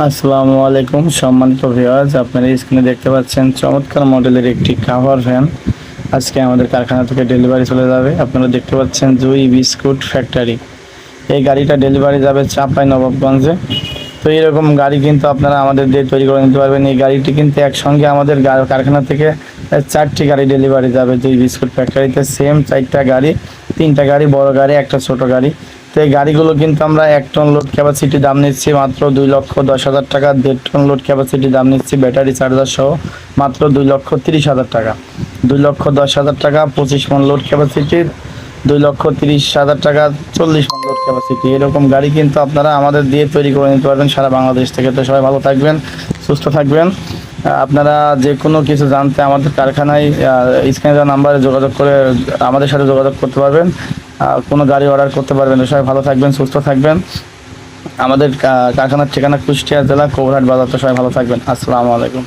আসসালামু আলাইকুম সম্মানিত ভিউয়ার্স, আপনারা স্ক্রিনে দেখতে পাচ্ছেন চমৎকার মডেলের একটি কাভার ভ্যান আজকে আমাদের কারখানা থেকে ডেলিভারি চলে যাবে। আপনারা দেখতে পাচ্ছেন জুই বিস্কুট ফ্যাক্টরি। এই গাড়িটা ডেলিভারি যাবে চাপাই নবাবগঞ্জে। তো এরকম গাড়ি কিন্তু আপনারা আমাদের দিয়ে তৈরি করে নিতে পারবেন। এই গাড়িটি কিন্তু একসঙ্গে আমাদের কারখানা থেকে 4টি গাড়ি ডেলিভারি যাবে জুই বিস্কুট ফ্যাক্টরিতে। সেম 4টা গাড়ি, 3টা গাড়ি বড় গাড়ি, একটা ছোট গাড়ি। তো এই গাড়িগুলো কিন্তু আমরা 1 টন লোড ক্যাপাসিটি দাম নিচ্ছি মাত্র 2,10,000 টাকা। 1.5 টন লোড ক্যাপাসিটি দাম নিচ্ছি ব্যাটারি চার্জার সহ মাত্র 2,30,000 টাকা। 2,10,000 টাকা 25 মন লোড ক্যাপাসিটি, 2,30,000 টাকা 40 মন লোড ক্যাপাসিটি। এরকম গাড়ি কিন্তু আপনারা আমাদের দিয়ে তৈরি করে নিতে পারবেন সারা বাংলাদেশ থেকে। তো সবাই ভালো থাকবেন, সুস্থ থাকবেন। আপনারা যে কোনো কিছু জানতে আমাদের কারখানায় স্ক্রিনে দেওয়া নাম্বারে যোগাযোগ করে আমাদের সাথে যোগাযোগ করতে পারবেন। কোনো গাড়ি অর্ডার করতে পারবেন। সবাই ভালো থাকবেন, সুস্থ থাকবেন। আমাদের কারখানার ঠিকানা কুষ্টিয়া জেলা কৌরহাট বাজার। তো সবাই ভালো থাকবেন। আসসালামু আলাইকুম।